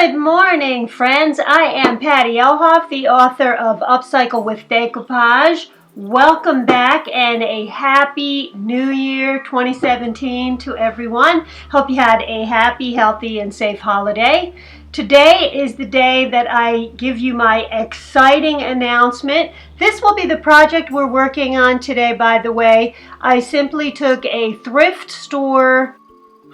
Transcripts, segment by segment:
Good morning, friends. I am Patty Elhoff, the author of Upcycle with Decoupage. Welcome back and a happy New Year 2017 to everyone. Hope you had a happy, healthy, and safe holiday. Today is the day that I give you my exciting announcement. This will be the project we're working on today, by the way. I simply took a thrift store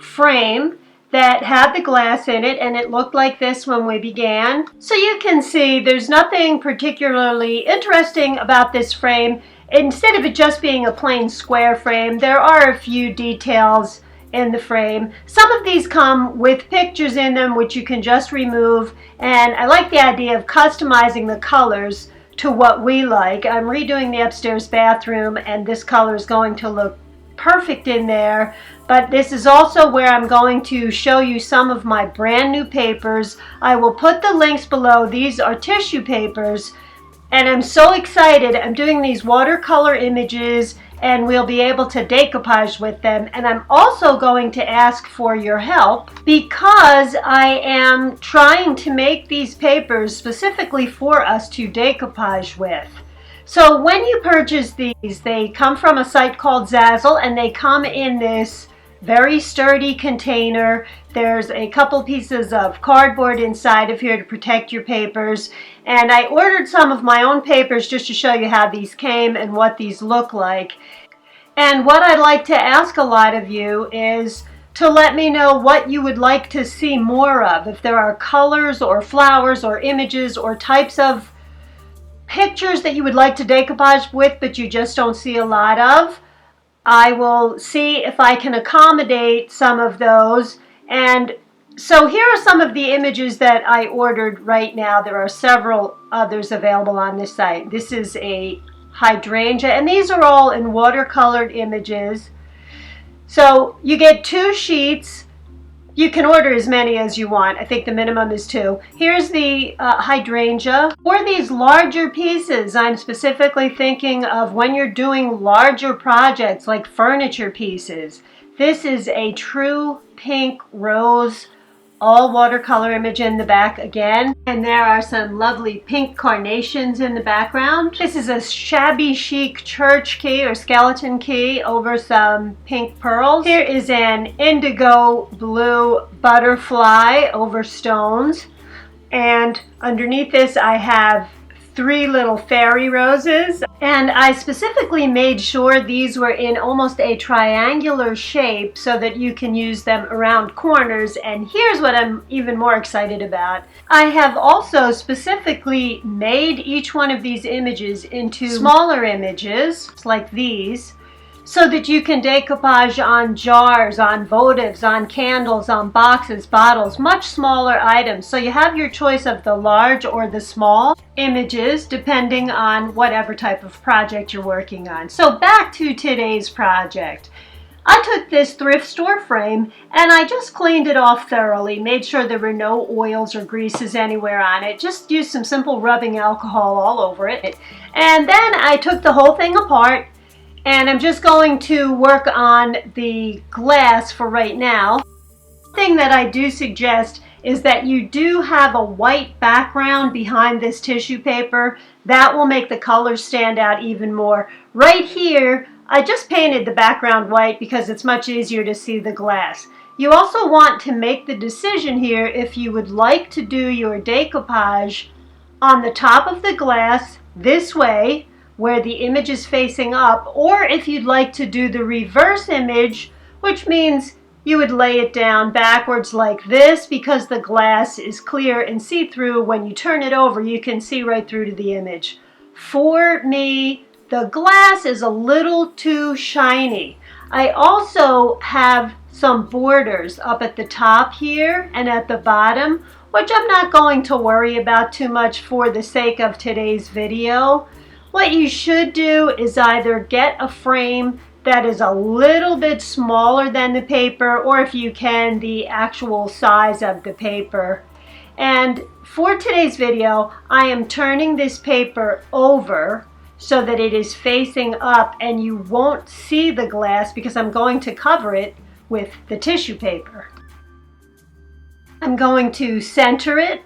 frame that had the glass in it, and it looked like this when we began. So you can see there's nothing particularly interesting about this frame. Instead of it just being a plain square frame, there are a few details in the frame. Some of these come with pictures in them which you can just remove, and I like the idea of customizing the colors to what we like. I'm redoing the upstairs bathroom, and this color is going to look perfect in there, but this is also where I'm going to show you some of my brand new papers. I will put the links below. These are tissue papers, and I'm so excited. I'm doing these watercolor images, and we'll be able to decoupage with them. And I'm also going to ask for your help because I am trying to make these papers specifically for us to decoupage with. So when you purchase these, they come from a site called Zazzle, and they come in this very sturdy container. There's a couple pieces of cardboard inside of here to protect your papers. And I ordered some of my own papers just to show you how these came and what these look like. And what I'd like to ask a lot of you is to let me know what you would like to see more of. If there are colors or flowers or images or types of pictures that you would like to decoupage with but you just don't see a lot of, I will see if I can accommodate some of those. And so here are some of the images that I ordered right now. There are several others available on this site. This is a hydrangea, and these are all in watercolored images. So you get 2 sheets. You can order as many as you want. I think the minimum is 2. Here's the hydrangea. For these larger pieces, I'm specifically thinking of when you're doing larger projects like furniture pieces. This is a true pink rose, all watercolor image in the back again. And there are some lovely pink carnations in the background. This is a shabby chic church key or skeleton key over some pink pearls. Here is an indigo blue butterfly over stones. And underneath this I have 3 little fairy roses. And I specifically made sure these were in almost a triangular shape so that you can use them around corners. And here's what I'm even more excited about. I have also specifically made each one of these images into smaller images like these, so that you can decoupage on jars, on votives, on candles, on boxes, bottles, much smaller items. So you have your choice of the large or the small images depending on whatever type of project you're working on. So back to today's project. I took this thrift store frame and I just cleaned it off thoroughly, made sure there were no oils or greases anywhere on it, just used some simple rubbing alcohol all over it. And then I took the whole thing apart, and I'm just going to work on the glass for right now. One thing that I do suggest is that you do have a white background behind this tissue paper. That will make the colors stand out even more. Right here, I just painted the background white because it's much easier to see the glass. You also want to make the decision here if you would like to do your decoupage on the top of the glass this way, where the image is facing up, or if you'd like to do the reverse image, which means you would lay it down backwards like this because the glass is clear and see-through. When you turn it over, you can see right through to the image. For me, the glass is a little too shiny. I also have some borders up at the top here and at the bottom, which I'm not going to worry about too much for the sake of today's video. What you should do is either get a frame that is a little bit smaller than the paper, or if you can, the actual size of the paper. And for today's video, I am turning this paper over so that it is facing up and you won't see the glass because I'm going to cover it with the tissue paper. I'm going to center it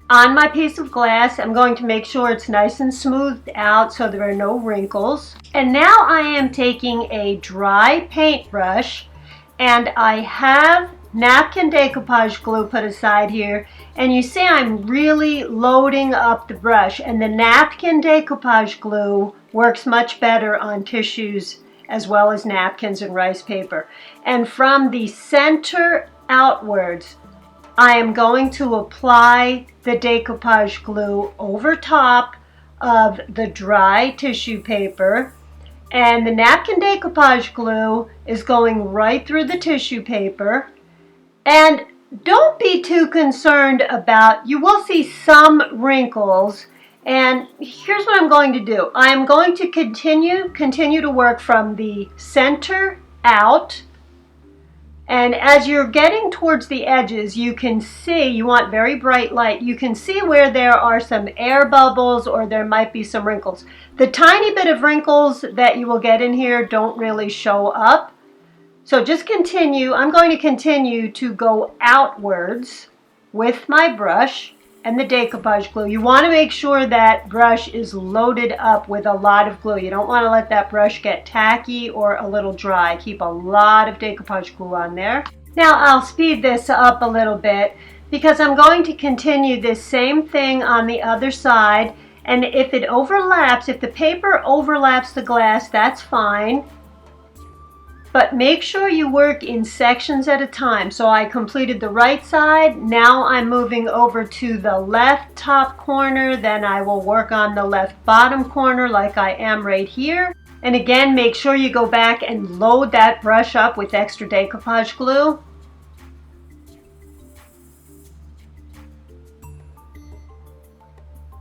on my piece of glass. I'm going to make sure it's nice and smoothed out so there are no wrinkles. And now I am taking a dry paintbrush, and I have napkin decoupage glue put aside here, and you see I'm really loading up the brush, and the napkin decoupage glue works much better on tissues as well as napkins and rice paper. And from the center outwards, I am going to apply the decoupage glue over top of the dry tissue paper, and the napkin decoupage glue is going right through the tissue paper. And don't be too concerned about, you will see some wrinkles, and here's what I'm going to do. I'm going to continue to work from the center out. And as you're getting towards the edges, you can see, you want very bright light, you can see where there are some air bubbles or there might be some wrinkles. The tiny bit of wrinkles that you will get in here don't really show up. So just continue. I'm going to continue to go outwards with my brush and the decoupage glue. You want to make sure that brush is loaded up with a lot of glue. You don't want to let that brush get tacky or a little dry. Keep a lot of decoupage glue on there. Now I'll speed this up a little bit because I'm going to continue this same thing on the other side. And if it overlaps, if the paper overlaps the glass, that's fine. But make sure you work in sections at a time. So I completed the right side. Now I'm moving over to the left top corner. Then I will work on the left bottom corner like I am right here. And again, make sure you go back and load that brush up with extra decoupage glue.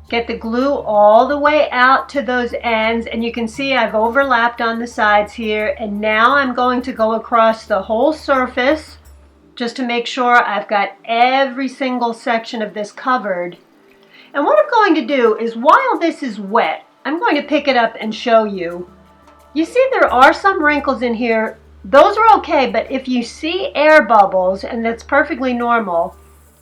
Get the glue all the way out to those ends, and you can see I've overlapped on the sides here, and now I'm going to go across the whole surface just to make sure I've got every single section of this covered. And what I'm going to do is, while this is wet, I'm going to pick it up and show you. You see there are some wrinkles in here. Those are okay, but if you see air bubbles, and that's perfectly normal,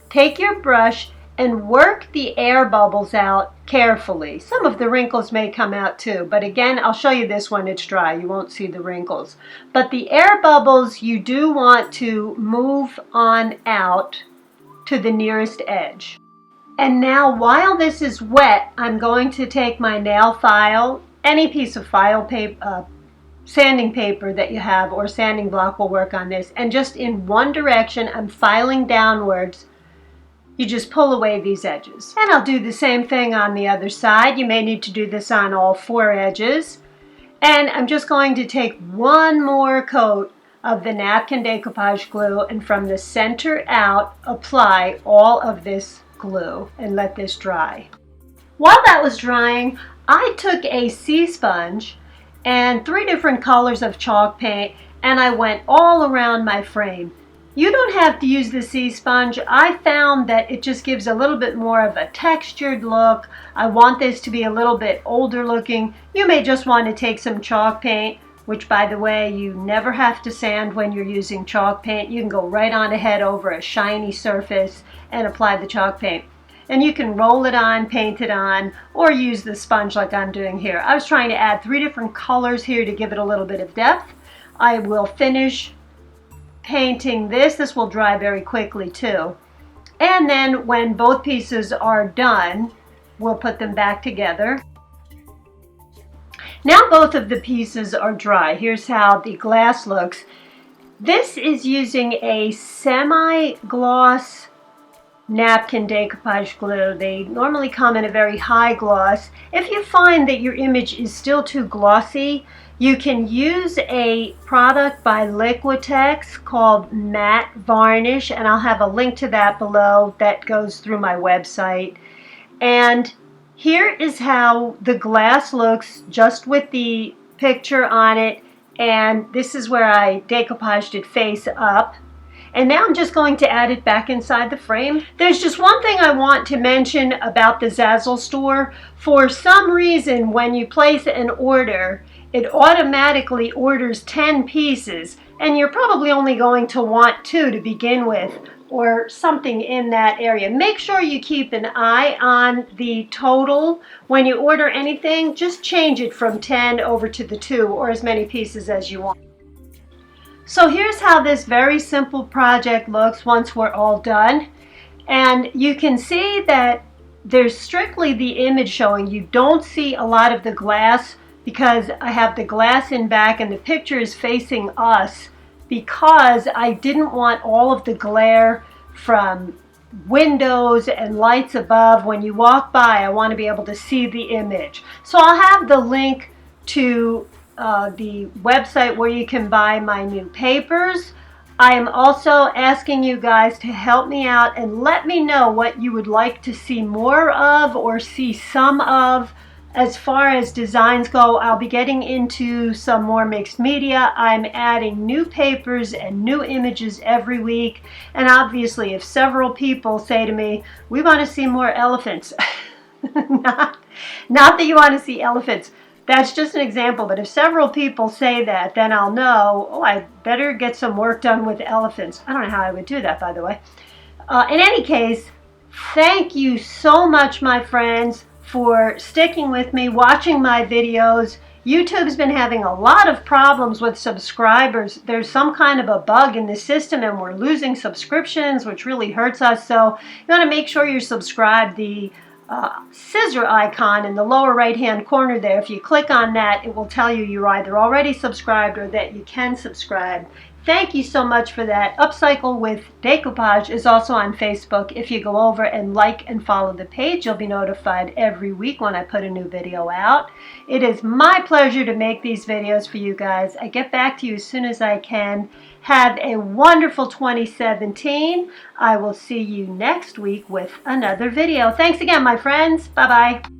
take your brush and work the air bubbles out carefully. Some of the wrinkles may come out too, but again, I'll show you this when it's dry. You won't see the wrinkles. But the air bubbles, you do want to move on out to the nearest edge. And now, while this is wet, I'm going to take my nail file, any piece of file paper, sanding paper that you have, or sanding block will work on this, and just in one direction, I'm filing downwards. You just pull away these edges. And I'll do the same thing on the other side. You may need to do this on all four edges. And I'm just going to take one more coat of the napkin decoupage glue, and from the center out, apply all of this glue and let this dry. While that was drying, I took a sea sponge and 3 different colors of chalk paint, and I went all around my frame. You don't have to use the sea sponge. I found that it just gives a little bit more of a textured look. I want this to be a little bit older looking. You may just want to take some chalk paint, which, by the way, you never have to sand when you're using chalk paint. You can go right on ahead over a shiny surface and apply the chalk paint. And you can roll it on, paint it on, or use the sponge like I'm doing here. I was trying to add 3 different colors here to give it a little bit of depth. I will finish painting this. This will dry very quickly too. And then when both pieces are done, we'll put them back together. Now both of the pieces are dry. Here's how the glass looks. This is using a semi-gloss napkin decoupage glue. They normally come in a very high gloss. If you find that your image is still too glossy, you can use a product by Liquitex called Matte Varnish, and I'll have a link to that below that goes through my website. And here is how the glass looks just with the picture on it, and this is where I decoupaged it face up. And now I'm just going to add it back inside the frame. There's just one thing I want to mention about the Zazzle store. For some reason, when you place an order, it automatically orders 10 pieces, and you're probably only going to want 2 to begin with. or something in that area. Make sure you keep an eye on the total. When you order anything, just change it from 10 over to the 2 or as many pieces as you want. So here's how this very simple project looks once we're all done. And you can see that there's strictly the image showing. You don't see a lot of the glass because I have the glass in back and the picture is facing us, because I didn't want all of the glare from windows and lights above. When you walk by, I want to be able to see the image. So I'll have the link to the website where you can buy my new papers. I am also asking you guys to help me out and let me know what you would like to see more of or see some of. As far as designs go, I'll be getting into some more mixed media. I'm adding new papers and new images every week. And obviously, if several people say to me, we want to see more elephants, not that you want to see elephants, that's just an example, but if several people say that, then I'll know, oh, I better get some work done with elephants. I don't know how I would do that, by the way. In any case, thank you so much, my friends, for sticking with me, watching my videos. YouTube's been having a lot of problems with subscribers. There's some kind of a bug in the system and we're losing subscriptions, which really hurts us. So you want to make sure you're subscribed. The scissor icon in the lower right hand corner there, if you click on that, it will tell you you're either already subscribed or that you can subscribe. Thank you so much for that. Upcycle with Decoupage is also on Facebook. If you go over and like and follow the page, you'll be notified every week when I put a new video out. It is my pleasure to make these videos for you guys. I get back to you as soon as I can. Have a wonderful 2017. I will see you next week with another video. Thanks again, my friends. Bye-bye.